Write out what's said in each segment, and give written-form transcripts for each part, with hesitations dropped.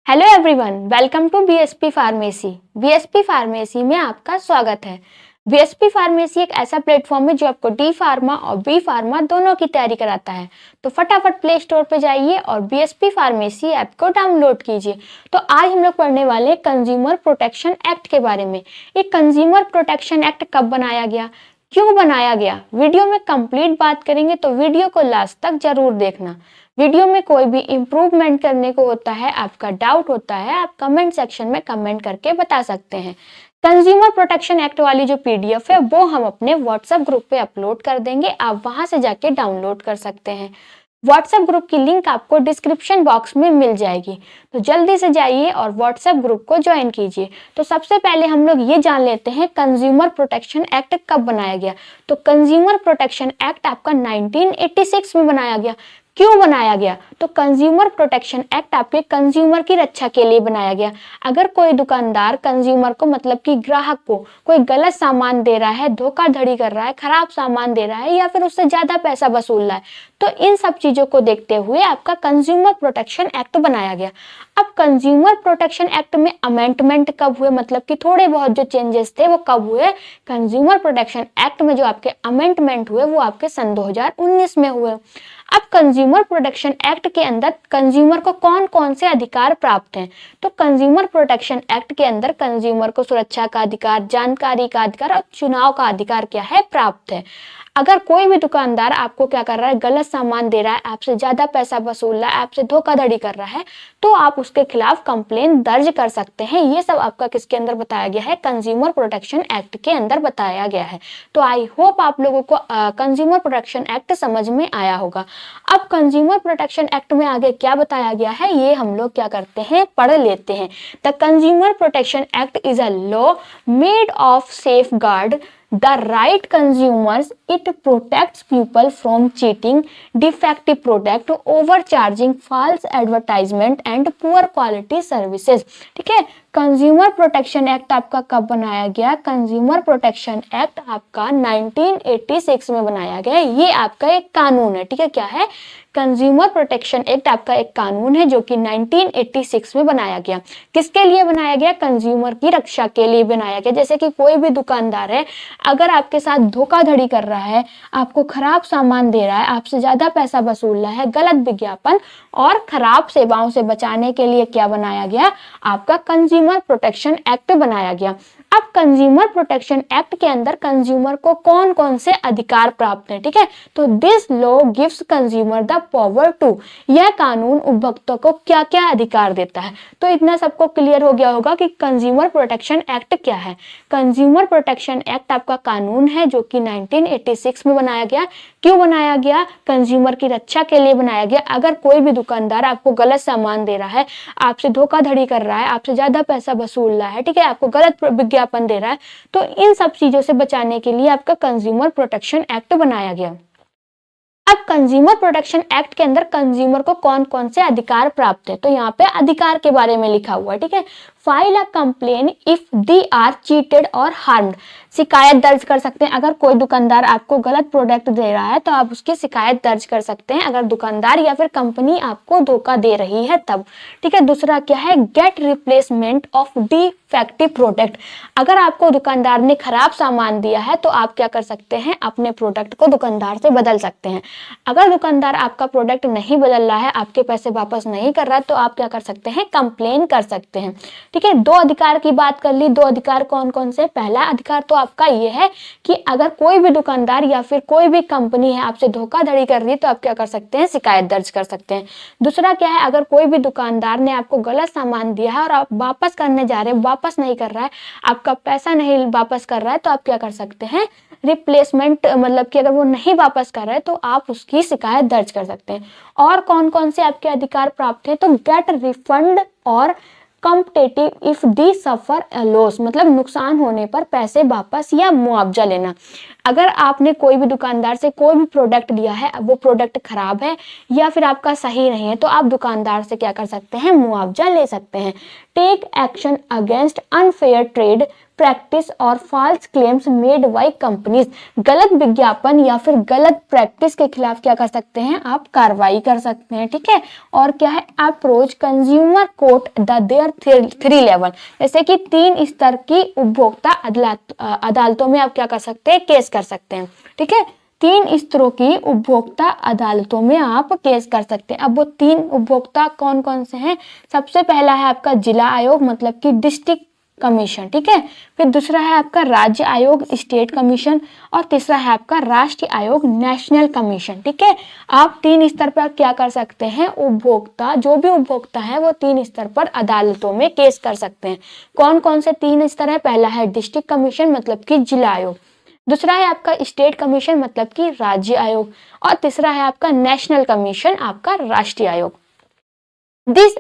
Hello everyone, welcome to BSP pharmacy. BSP pharmacy में आपका स्वागत है। बीएसपी फार्मेसी एक ऐसा प्लेटफॉर्म है जो आपको डी फार्मा और बी फार्मा दोनों की तैयारी कराता है। तो फटाफट प्ले स्टोर पे जाइए और बीएसपी फार्मेसी ऐप को डाउनलोड कीजिए। तो आज हम लोग पढ़ने वाले कंज्यूमर प्रोटेक्शन एक्ट के बारे में। ये कंज्यूमर प्रोटेक्शन एक्ट कब बनाया गया, क्यों बनाया गया, वीडियो में कंप्लीट बात करेंगे, तो वीडियो को लास्ट तक जरूर देखना। वीडियो में कोई भी इम्प्रूवमेंट करने को होता है, आपका डाउट होता है, आप कमेंट सेक्शन में कमेंट करके बता सकते हैं। कंज्यूमर प्रोटेक्शन एक्ट वाली जो पीडीएफ है वो हम अपने व्हाट्सएप ग्रुप पे अपलोड कर देंगे, आप वहां से जाके डाउनलोड कर सकते हैं। व्हाट्सएप ग्रुप की लिंक आपको डिस्क्रिप्शन बॉक्स में मिल जाएगी, तो जल्दी से जाइए और व्हाट्सएप ग्रुप को ज्वाइन कीजिए। तो सबसे पहले हम लोग ये जान लेते हैं कंज्यूमर प्रोटेक्शन एक्ट कब बनाया गया। तो कंज्यूमर प्रोटेक्शन एक्ट आपका 1986 में बनाया गया। क्यों बनाया गया? तो कंज्यूमर प्रोटेक्शन एक्ट आपके कंज्यूमर की रक्षा के लिए बनाया गया। अगर कोई दुकानदार कंज्यूमर को मतलब कि ग्राहक को कोई गलत सामान दे रहा है, धोखाधड़ी कर रहा है, खराब सामान दे रहा है या फिर उससे ज्यादा पैसा वसूल रहा है, तो इन सब चीजों को देखते हुए आपका कंज्यूमर प्रोटेक्शन एक्ट बनाया गया। अब कंज्यूमर प्रोटेक्शन एक्ट में अमेंडमेंट कब हुए, मतलब कि थोड़े बहुत जो चेंजेस थे वो कब हुए? कंज्यूमर प्रोटेक्शन एक्ट में जो आपके अमेंडमेंट हुए वो आपके सन 2019 में हुए। अब कंज्यूमर प्रोटेक्शन एक्ट के अंदर कंज्यूमर को कौन कौन से अधिकार प्राप्त हैं? तो कंज्यूमर प्रोटेक्शन एक्ट के अंदर कंज्यूमर को सुरक्षा का अधिकार, जानकारी का अधिकार और चुनाव का अधिकार क्या है? प्राप्त है। अगर कोई भी दुकानदार आपको क्या कर रहा है, गलत सामान दे रहा है, आपसे ज्यादा पैसा वसूल रहा है, आपसे धोखाधड़ी कर रहा है, तो आप उसके खिलाफ कंप्लेन दर्ज कर सकते हैं। ये सब आपका किसके अंदर बताया गया है? कंज्यूमर प्रोटेक्शन एक्ट के अंदर बताया गया है। तो आई होप आप लोगों को कंज्यूमर प्रोटेक्शन एक्ट समझ में आया होगा। अब कंज्यूमर प्रोटेक्शन एक्ट में आगे क्या बताया गया है ये हम लोग क्या करते हैं, पढ़ लेते हैं। The consumer protection act is a law made of safe guard the right consumers. It protects people from cheating, defective product, overcharging, false advertisement and poor quality services। ठीक है, कंज्यूमर प्रोटेक्शन एक्ट आपका कब बनाया गया? Consumer protection act आपका 1986 में बनाया गया। ये आपका एक कानून है। ठीक है, क्या है? कंज्यूमर प्रोटेक्शन एक्ट आपका एक कानून है जो कि 1986 में बनाया गया। किसके लिए बनाया गया? कंज्यूमर की रक्षा के लिए बनाया गया। जैसे कि कोई भी दुकानदार है, अगर आपके साथ धोखाधड़ी कर रहा है, आपको खराब सामान दे रहा है, आपसे ज्यादा पैसा वसूल रहा है, गलत विज्ञापन और खराब सेवाओं से बचाने के लिए क्या बनाया गया? आपका कंज्यूमर प्रोटेक्शन एक्ट बनाया गया। अब कंज्यूमर प्रोटेक्शन एक्ट के अंदर कंज्यूमर को कौन कौन से अधिकार प्राप्त है? ठीक है, तो this law gives consumer the power to, यह कानून उपभोक्ता को क्या क्या अधिकार देता है। तो इतना सबको क्लियर हो गया होगा कि कंज्यूमर प्रोटेक्शन एक्ट क्या है। कंज्यूमर प्रोटेक्शन एक्ट आपका कानून है जो कि 1986 में बनाया गया। क्यों बनाया गया? कंज्यूमर की रक्षा के लिए बनाया गया। अगर कोई भी दुकानदार आपको गलत सामान दे रहा है, आपसे धोखाधड़ी कर रहा है, आपसे ज्यादा पैसा वसूल रहा है, ठीक है, आपको गलत विज्ञापन दे रहा है, तो इन सब चीजों से बचाने के लिए आपका कंज्यूमर प्रोटेक्शन एक्ट बनाया गया। अब कंज्यूमर प्रोटेक्शन एक्ट के अंदर कंज्यूमर को कौन कौन से अधिकार प्राप्त है? तो यहाँ पे अधिकार के बारे में लिखा हुआ है। ठीक है, file a complain if they are cheated और हार्म्ड, शिकायत दर्ज कर सकते हैं। अगर कोई दुकानदार आपको गलत प्रोडक्ट दे रहा है तो आप उसकी शिकायत दर्ज कर सकते हैं, अगर दुकानदार या फिर कंपनी आपको धोखा दे रही है तब। ठीक है, दूसरा क्या है? Get replacement of defective product, अगर आपको दुकानदार ने खराब सामान दिया है तो आप क्या कर सकते हैं? अपने प्रोडक्ट को दुकानदार से बदल सकते हैं। अगर दुकानदार आपका प्रोडक्ट नहीं बदल रहा है, आपके पैसे वापस नहीं कर रहा है, तो आप क्या कर सकते हैं? कंप्लेन कर सकते हैं। ठीक है, दो अधिकार की बात कर ली। दो अधिकार कौन कौन से? पहला अधिकार तो आपका ये है कि अगर कोई भी दुकानदार या फिर कोई भी कंपनी है आपसे धोखाधड़ी कर रही है तो आप क्या कर सकते हैं? शिकायत दर्ज कर सकते हैं। दूसरा क्या है? अगर कोई भी दुकानदार ने आपको गलत सामान दिया है और आप वापस करने जा रहे हैं, वापस नहीं कर रहा है, आपका पैसा नहीं वापस कर रहा है, तो आप क्या कर सकते हैं? रिप्लेसमेंट, मतलब कि अगर वो नहीं वापस कर रहा है तो आप उसकी शिकायत दर्ज कर सकते हैं। और कौन कौन से आपके अधिकार प्राप्त है? तो गेट रिफंड और competitive if the suffer loss, मतलब नुकसान होने पर पैसे वापस या मुआवजा लेना। अगर आपने कोई भी दुकानदार से कोई भी प्रोडक्ट लिया है, वो प्रोडक्ट खराब है या फिर आपका सही नहीं है, तो आप दुकानदार से क्या कर सकते हैं? मुआवजा ले सकते हैं। Take action against unfair trade practice और false claims made by companies, गलत विज्ञापन या फिर गलत प्रैक्टिस के खिलाफ क्या कर सकते हैं, आप कार्रवाई कर सकते हैं। ठीक है, और क्या है, approach consumer court the there 3 level, जैसे कि 3 स्तर की उपभोक्ता अदालतों में आप क्या कर सकते हैं, केस कर सकते हैं। ठीक है, 3 स्तरों की उपभोक्ता अदालतों में आप केस कर सकते हैं। अब वो 3 उपभोक्ता कौन कौन से हैं, सबसे पहला है आपका जिला आयोग मतलब कि डिस्ट्रिक्ट कमीशन। ठीक है, फिर दूसरा है आपका राज्य आयोग स्टेट कमीशन, और तीसरा है आपका राष्ट्रीय आयोग नेशनल कमीशन। ठीक है, आप 3 स्तर पर क्या कर सकते हैं, उपभोक्ता जो भी उपभोक्ता है वो 3 स्तर पर अदालतों में केस कर सकते हैं। कौन कौन से 3 स्तर है, पहला है डिस्ट्रिक्ट कमीशन मतलब कि जिला आयोग, दूसरा है आपका स्टेट कमीशन मतलब कि राज्य आयोग, और तीसरा है आपका नेशनल कमीशन आपका राष्ट्रीय आयोग। This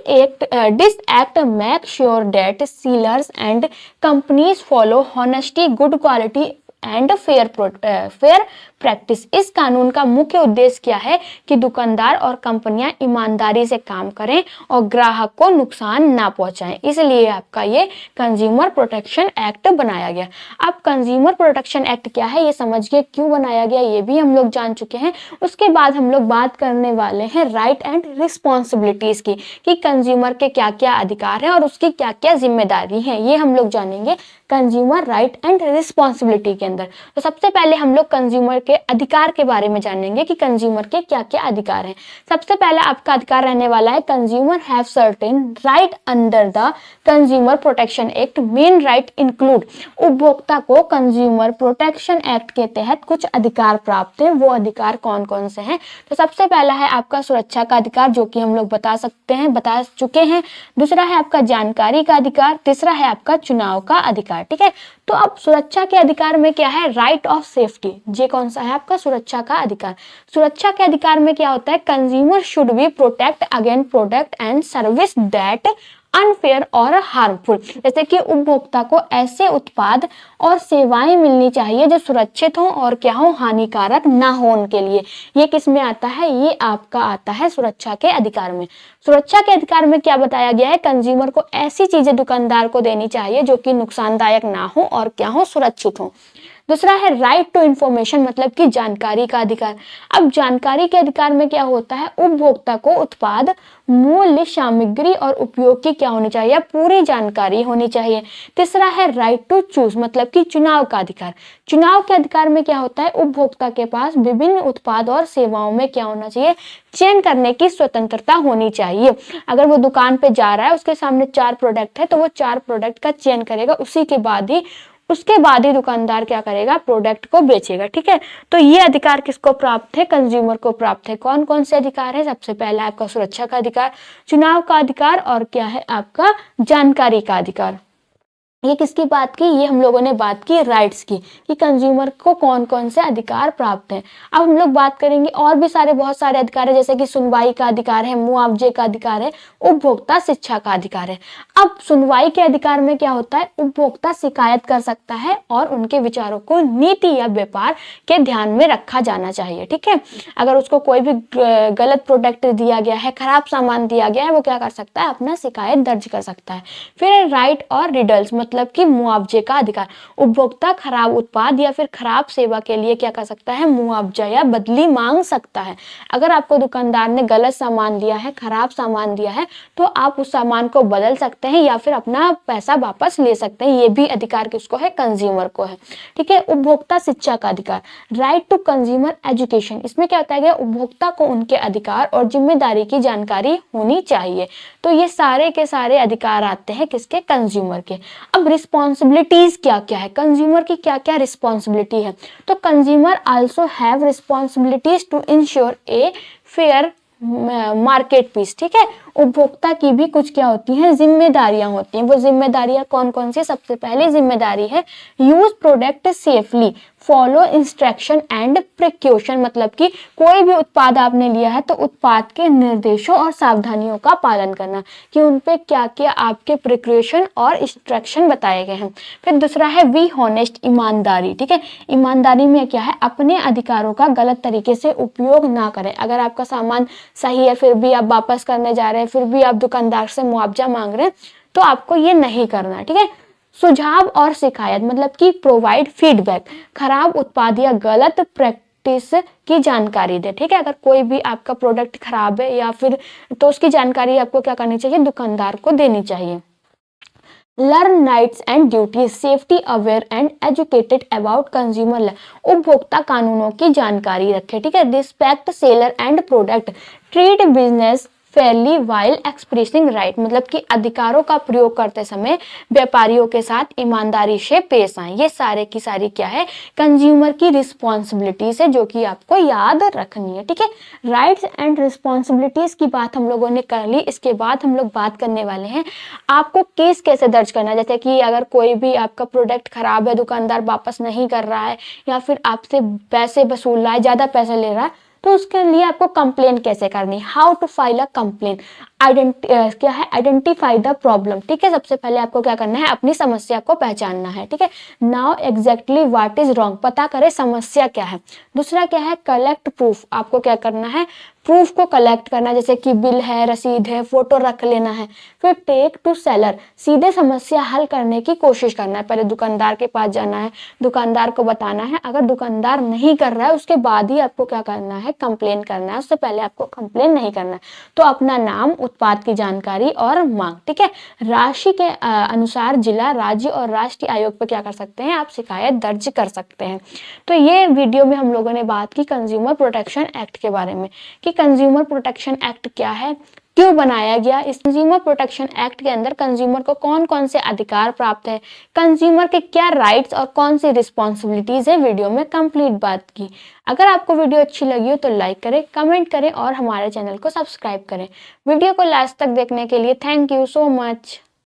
act makes sure that sellers and companies follow honesty, good quality and fair practice. इस कानून का मुख्य उद्देश्य क्या है कि दुकानदार और कंपनियां ईमानदारी से काम करें और ग्राहक को नुकसान ना पहुंचाएं, इसलिए आपका ये कंज्यूमर प्रोटेक्शन एक्ट बनाया गया। अब कंज्यूमर प्रोटेक्शन एक्ट क्या है ये समझ के क्यों बनाया गया ये भी हम लोग जान चुके हैं। उसके बाद हम लोग बात करने वाले हैं राइट एंड रिस्पॉन्सिबिलिटीज की, कि कंज्यूमर के क्या क्या अधिकार है और उसकी क्या क्या जिम्मेदारी है, ये हम लोग जानेंगे कंज्यूमर राइट एंड रिस्पॉन्सिबिलिटी के अंदर। तो सबसे पहले हम लोग कंज्यूमर के अधिकार के बारे में जानेंगे कि कंज्यूमर के क्या क्या अधिकार हैं। सबसे पहला आपका अधिकार रहने वाला है consumer have certain right under the consumer protection act. Main right include, उपभोक्ता को कंज्यूमर प्रोटेक्शन एक्ट के तहत कुछ अधिकार प्राप्त है। वो अधिकार कौन कौन से हैं, तो सबसे पहला है आपका सुरक्षा का अधिकार जो कि हम लोग बता चुके हैं। दूसरा है आपका जानकारी का अधिकार, तीसरा है आपका चुनाव का अधिकार। ठीक है, तो अब सुरक्षा के अधिकार में क्या है, राइट ऑफ सेफ्टी, ये कौन सा है आपका सुरक्षा का अधिकार। सुरक्षा के अधिकार में क्या होता है, consumer should be protect against product and service that unfair और हार्मफुल, जैसे कि उपभोक्ता को ऐसे उत्पाद और सेवाएं मिलनी चाहिए जो सुरक्षित हो और क्या हो, हानिकारक ना हो उनके लिए। ये किस में आता है, ये आपका आता है सुरक्षा के अधिकार में। सुरक्षा के अधिकार में क्या बताया गया है, कंज्यूमर को ऐसी चीजें दुकानदार को देनी चाहिए जो कि नुकसानदायक ना हो और क्या हो, सुरक्षित हो। दूसरा है राइट टू इंफॉर्मेशन मतलब कि जानकारी का अधिकार। अब जानकारी के अधिकार में क्या होता है, उपभोक्ता को उत्पाद, मूल्य, सामग्री और उपयोग की क्या होनी चाहिए, पूरी जानकारी होनी चाहिए। तीसरा है राइट टू चूज मतलब कि चुनाव का अधिकार। चुनाव के अधिकार में क्या होता है, उपभोक्ता के पास विभिन्न उत्पाद और सेवाओं में क्या होना चाहिए, चयन करने की स्वतंत्रता होनी चाहिए। अगर वो दुकान पे जा रहा है, उसके सामने 4 प्रोडक्ट है तो वो 4 प्रोडक्ट का चयन करेगा, उसके बाद ही दुकानदार क्या करेगा, प्रोडक्ट को बेचेगा। ठीक है, तो ये अधिकार किसको प्राप्त है, कंज्यूमर को प्राप्त है। कौन कौन से अधिकार है, सबसे पहला आपका सुरक्षा का अधिकार, चुनाव का अधिकार और क्या है आपका जानकारी का अधिकार। ये किसकी बात की, ये हम लोगों ने बात की राइट्स की, कि कंज्यूमर को कौन कौन से अधिकार प्राप्त हैं। अब हम लोग बात करेंगे और भी बहुत सारे अधिकार है, जैसे कि सुनवाई का अधिकार है, मुआवजे का अधिकार है, उपभोक्ता शिक्षा का अधिकार है। अब सुनवाई के अधिकार में क्या होता है, उपभोक्ता शिकायत कर सकता है और उनके विचारों को नीति या व्यापार के ध्यान में रखा जाना चाहिए। ठीक है, अगर उसको कोई भी गलत प्रोडक्ट दिया गया है, खराब सामान दिया गया है, वो क्या कर सकता है, अपना शिकायत दर्ज कर सकता है। फिर राइट और रिडल्स मतलब कि मुआवजे का अधिकार। उपभोक्ता खराब उत्पाद या फिर खराब सेवा के लिए क्या कर सकता है, मुआवजा या बदली मांग सकता है। अगर आपको दुकानदार ने गलत सामान दिया है, खराब सामान दिया है, तो आप उस सामान को बदल सकते हैं या फिर अपना पैसा वापस ले सकते हैं। ये भी अधिकार किसको है, कंज्यूमर को है। ठीक है, उपभोक्ता शिक्षा का अधिकार, राइट टू कंज्यूमर एजुकेशन। इसमें क्या होता है, उपभोक्ता को उनके अधिकार और जिम्मेदारी की जानकारी होनी चाहिए। तो ये सारे के सारे अधिकार आते हैं किसके, कंज्यूमर के। अब रिस्पॉन्सिबिलिटीज क्या क्या है, कंज्यूमर की क्या क्या रिस्पॉन्सिबिलिटी है, तो consumer also have responsibilities to ensure a fair market piece. ठीक है, उपभोक्ता की भी कुछ क्या होती हैं, जिम्मेदारियां होती हैं। वो जिम्मेदारियां कौन कौन सी, सबसे पहली जिम्मेदारी है use product safely, follow instruction and precaution, मतलब कि कोई भी उत्पाद आपने लिया है तो उत्पाद के निर्देशों और सावधानियों का पालन करना, कि उन पे क्या क्या आपके प्रिकॉशन और इंस्ट्रक्शन बताए गए हैं। फिर दूसरा है वी हॉनेस्ट, ईमानदारी। ठीक है, ईमानदारी में क्या है, अपने अधिकारों का गलत तरीके से उपयोग ना करें। अगर आपका सामान सही है फिर भी आप वापस करने जा रहे हैं, फिर भी आप दुकानदार से मुआवजा मांग रहे हैं, तो आपको ये नहीं करना है। ठीक है, सुझाव और शिकायत मतलब कि प्रोवाइड फीडबैक, खराब उत्पाद या गलत प्रैक्टिस की जानकारी दे। ठीक है, अगर कोई भी आपका प्रोडक्ट खराब है या फिर तो उसकी जानकारी आपको क्या करनी चाहिए, दुकानदार को देनी चाहिए। Learn rights and duties, safety aware and educated about consumer law, उपभोक्ता कानूनों की जानकारी रखे। ठीक है, respect seller and product, treat business Fairlie while expressing right, मतलब कि अधिकारों का प्रयोग करते समय व्यापारियों के साथ ईमानदारी से पेश आए। ये सारे की सारी क्या है, कंज्यूमर की रिस्पॉन्सिबिलिटीज है जो कि आपको याद रखनी है। ठीक है, राइट्स एंड रिस्पॉन्सिबिलिटीज की बात हम लोगों ने कर ली। इसके बाद हम लोग बात करने वाले हैं आपको केस कैसे दर्ज करना है। जैसे कि अगर कोई भी आपका प्रोडक्ट खराब है, दुकानदार वापस नहीं कर रहा है या फिर आपसे पैसे वसूल रहा है, ज्यादा पैसे ले रहा है, तो उसके लिए आपको कंप्लेन कैसे करनी, how to file a complain, क्या है, आइडेंटिफाई द प्रॉब्लम। ठीक है, सबसे पहले आपको क्या करना है, अपनी समस्या को पहचानना है। ठीक है, now exactly what is wrong, पता करें समस्या क्या है। दूसरा क्या है, कलेक्ट प्रूफ, आपको क्या करना है, प्रूफ को कलेक्ट करना, जैसे कि बिल है, रसीद है, फोटो रख लेना है। फिर टेक टू सेलर, सीधे समस्या हल करने की कोशिश करना है। पहले दुकानदार के पास जाना है, दुकानदार को बताना है। अगर दुकानदार नहीं कर रहा है उसके बाद ही आपको क्या करना है, कंप्लेन करना है। उससे पहले आपको कंप्लेन नहीं करना है। तो अपना नाम, उत्पाद की जानकारी और मांग। ठीक है, राशि के अनुसार जिला, राज्य और राष्ट्रीय आयोग पर क्या कर सकते हैं, आप शिकायत दर्ज कर सकते हैं। तो ये वीडियो में हम लोगों ने बात की कंज्यूमर प्रोटेक्शन एक्ट के बारे में कि कंज्यूमर प्रोटेक्शन एक्ट क्या है, क्यों बनाया गया। इस कंज्यूमर प्रोटेक्शन एक्ट के अंदर कंज्यूमर को कौन कौन से अधिकार प्राप्त है, कंज्यूमर के क्या राइट्स और कौन सी रिस्पॉन्सिबिलिटीज है, वीडियो में कंप्लीट बात की। अगर आपको वीडियो अच्छी लगी हो तो लाइक करें, कमेंट करें और हमारे चैनल को सब्सक्राइब करें। वीडियो को लास्ट तक देखने के लिए थैंक यू सो मच।